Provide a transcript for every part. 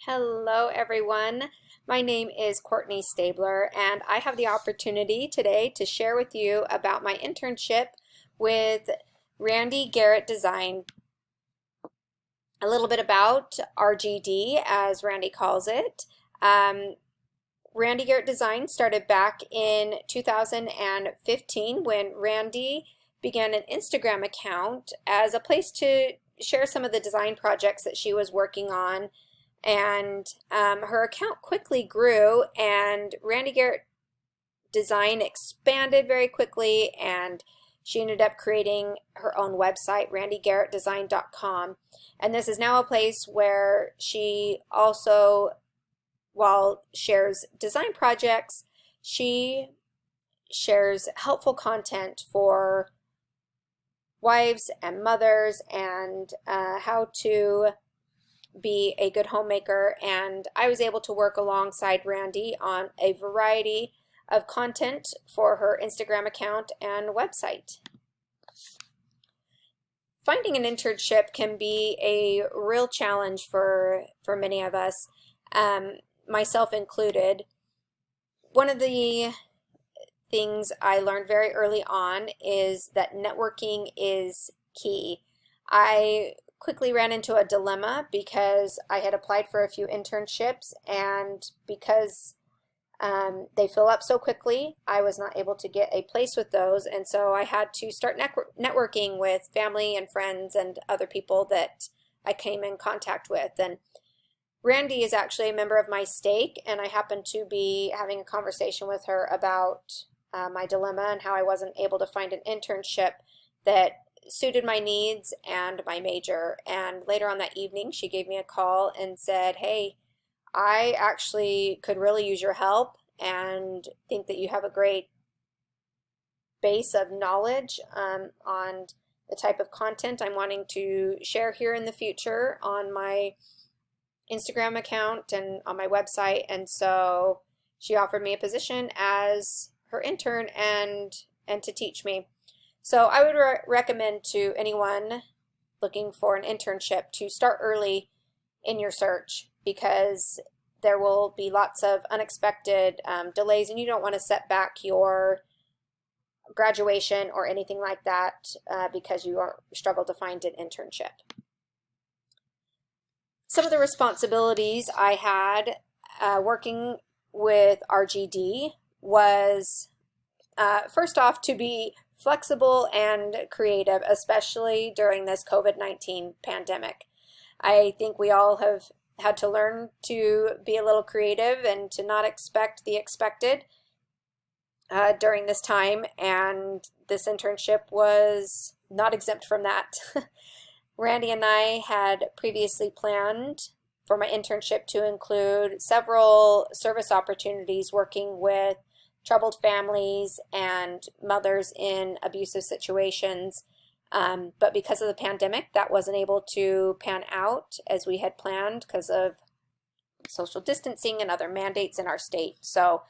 Hello, everyone. My name is Courtney Stabler, and I have the opportunity today to share with you about my internship with Randy Garrett Design. A little bit about RGD, as Randy calls it. Randy Garrett Design started back in 2015 when Randy began an Instagram account as a place to share some of the design projects that she was working on. And her account quickly grew, and Randy Garrett Design expanded very quickly, and she ended up creating her own website, randygarrettdesign.com. And this is now a place where she also, while shares design projects, she shares helpful content for wives and mothers and how to be a good homemaker. And I was able to work alongside Randy on a variety of content for her Instagram account and website. Finding an internship can be a real challenge for many of us, myself included. One of the things I learned very early on is that networking is key. I quickly ran into a dilemma because I had applied for a few internships, and because they fill up so quickly, I was not able to get a place with those, and so I had to start networking with family and friends and other people that I came in contact with. And Randy is actually a member of my stake, and I happened to be having a conversation with her about my dilemma and how I wasn't able to find an internship that suited my needs and my major. And later on that evening, she gave me a call and said, "Hey, I actually could really use your help and think that you have a great base of knowledge on the type of content I'm wanting to share here in the future on my Instagram account and on my website." And so she offered me a position as her intern and to teach me. So I would recommend to anyone looking for an internship to start early in your search, because there will be lots of unexpected delays, and you don't want to set back your graduation or anything like that because you struggle to find an internship. Some of the responsibilities I had working with RGD was first off, to be flexible and creative, especially during this COVID-19 pandemic. I think we all have had to learn to be a little creative and to not expect the expected during this time, and this internship was not exempt from that. Randy and I had previously planned for my internship to include several service opportunities working with troubled families and mothers in abusive situations. But because of the pandemic, that wasn't able to pan out as we had planned because of social distancing and other mandates in our state. So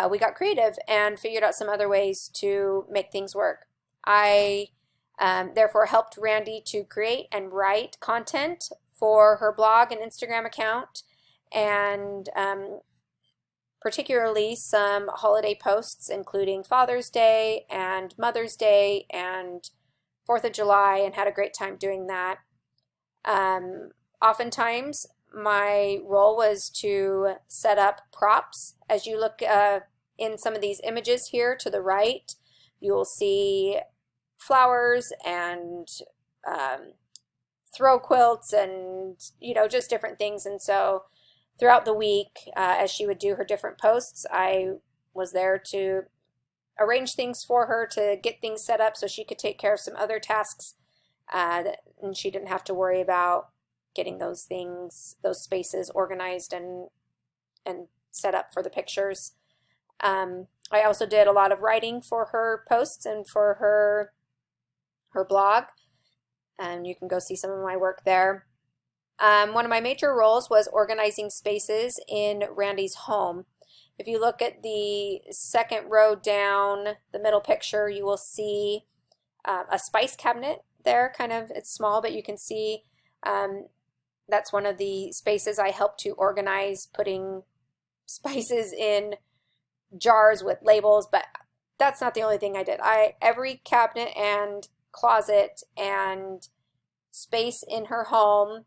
we got creative and figured out some other ways to make things work. I therefore helped Randy to create and write content for her blog and Instagram account, and particularly some holiday posts, including Father's Day and Mother's Day and 4th of July, and had a great time doing that. Oftentimes, my role was to set up props. As you look in some of these images here to the right, you will see flowers and throw quilts and, just different things. And so throughout the week, as she would do her different posts, I was there to arrange things for her, to get things set up so she could take care of some other tasks, and she didn't have to worry about getting those spaces organized and set up for the pictures. I also did a lot of writing for her posts and for her blog, and you can go see some of my work there. One of my major roles was organizing spaces in Randy's home. If you look at the second row down, the middle picture, you will see a spice cabinet there. It's small, but you can see That's one of the spaces I helped to organize, putting spices in jars with labels, but that's not the only thing I did. Every cabinet and closet and space in her home,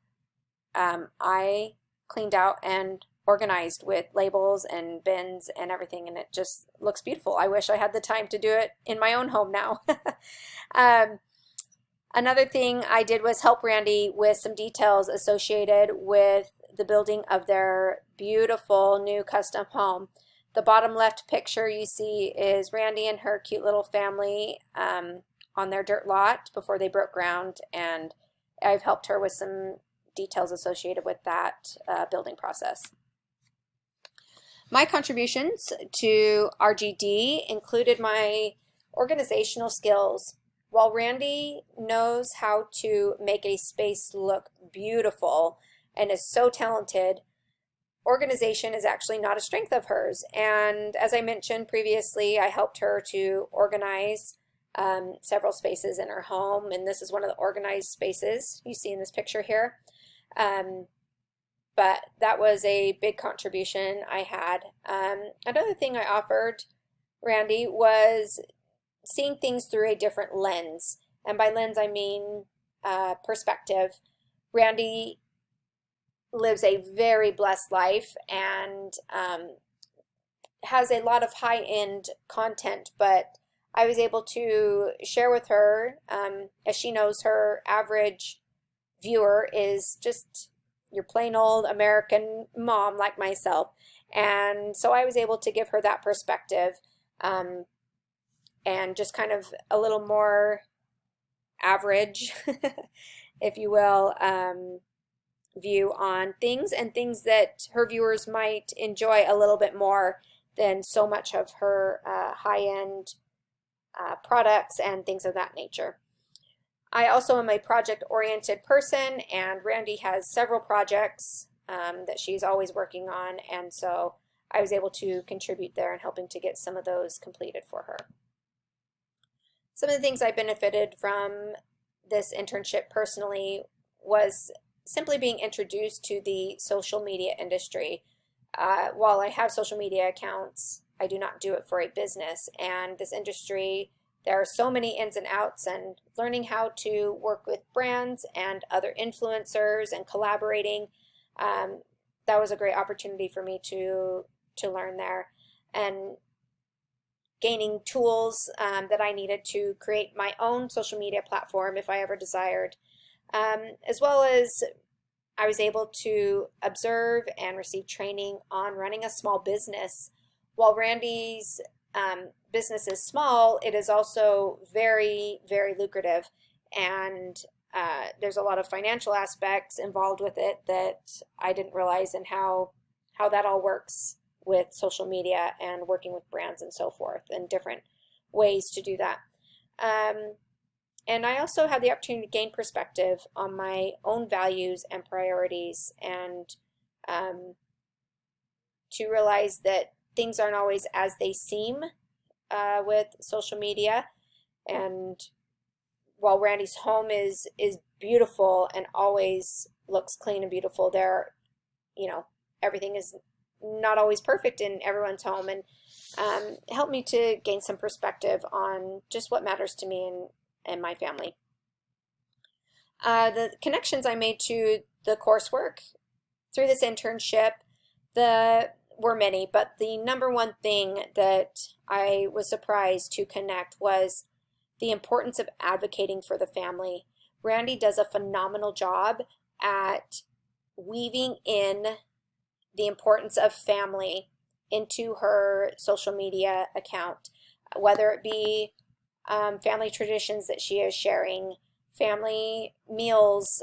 I cleaned out and organized with labels and bins and everything, and it just looks beautiful. I wish I had the time to do it in my own home now. um, Another thing I did was help Randy with some details associated with the building of their beautiful new custom home. The bottom left picture you see is Randy and her cute little family on their dirt lot before they broke ground, and I've helped her with some details associated with that building process. My contributions to RGD included my organizational skills. While Randy knows how to make a space look beautiful and is so talented, organization is actually not a strength of hers. And as I mentioned previously, I helped her to organize several spaces in her home, and this is one of the organized spaces you see in this picture here. But that was a big contribution I had. Another thing I offered Randy was seeing things through a different lens. And by lens, I mean perspective. Randy lives a very blessed life and has a lot of high-end content, but I was able to share with her, as she knows her average viewer is just your plain old American mom like myself. And so I was able to give her that perspective and just kind of a little more average, if you will, view on things, and things that her viewers might enjoy a little bit more than so much of her high-end products and things of that nature. I also am a project-oriented person, and Randy has several projects that she's always working on, and so I was able to contribute there and helping to get some of those completed for her. Some of the things I benefited from this internship personally was simply being introduced to the social media industry. While I have social media accounts, I do not do it for a business, and this industry, there are so many ins and outs, and learning how to work with brands and other influencers and collaborating, that was a great opportunity for me to learn there, and gaining tools that I needed to create my own social media platform if I ever desired, as well as I was able to observe and receive training on running a small business. While Randy's business is small, it is also very, very lucrative, and there's a lot of financial aspects involved with it that I didn't realize, and how that all works with social media and working with brands and so forth, and different ways to do that. And I also had the opportunity to gain perspective on my own values and priorities, and to realize that things aren't always as they seem with social media. And while Randy's home is beautiful and always looks clean and beautiful, there, everything is not always perfect in everyone's home, and helped me to gain some perspective on just what matters to me and my family. The connections I made to the coursework through this internship, were many, but the number one thing that I was surprised to connect was the importance of advocating for the family. Randy does a phenomenal job at weaving in the importance of family into her social media account, whether it be family traditions that she is sharing, family meals,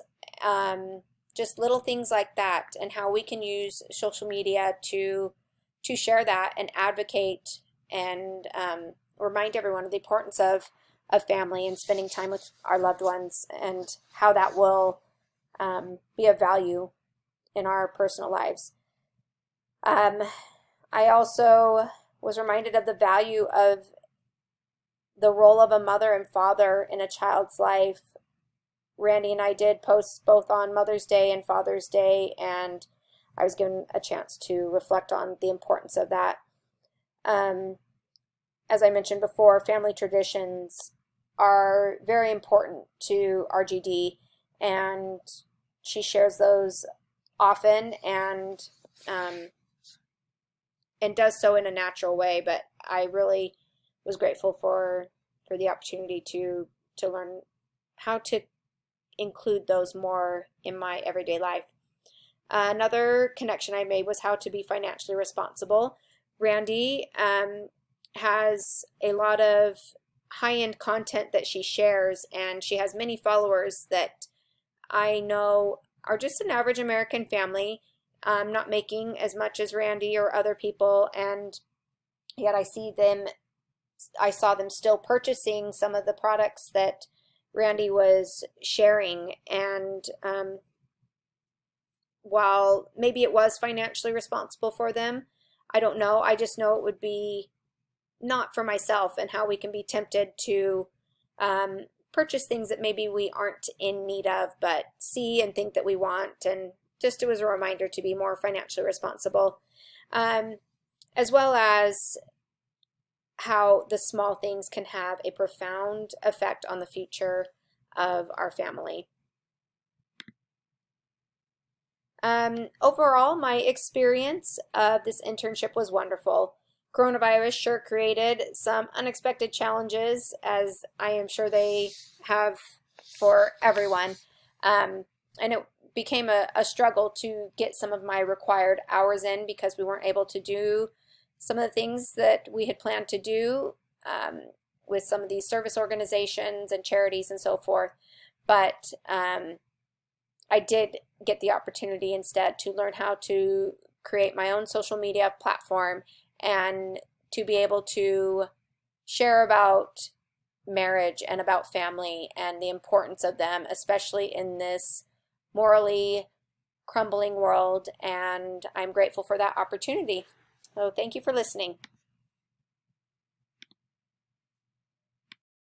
just little things like that, and how we can use social media to share that and advocate and remind everyone of the importance of family and spending time with our loved ones, and how that will be of value in our personal lives. I also was reminded of the value of the role of a mother and father in a child's life, Randy and I did posts both on Mother's Day and Father's Day, and I was given a chance to reflect on the importance of that. Um, as I mentioned before, family traditions are very important to RGD, and she shares those often um, and does so in a natural way. But I really was grateful for the opportunity to learn how to include those more in my everyday life. Another connection I made was how to be financially responsible. Randy has a lot of high-end content that she shares, and she has many followers that I know are just an average American family, not making as much as Randy or other people, and yet I saw them still purchasing some of the products that Randy was sharing, and while maybe it was financially responsible for them, I don't know. I just know it would be not for myself, and how we can be tempted to purchase things that maybe we aren't in need of, but see and think that we want. And just it was a reminder to be more financially responsible, as well as how the small things can have a profound effect on the future of our family. Overall, my experience of this internship was wonderful. Coronavirus sure created some unexpected challenges, as I am sure they have for everyone. And it became a struggle to get some of my required hours in because we weren't able to do some of the things that we had planned to do with some of these service organizations and charities and so forth. But I did get the opportunity instead to learn how to create my own social media platform and to be able to share about marriage and about family and the importance of them, especially in this morally crumbling world. And I'm grateful for that opportunity. So thank you for listening.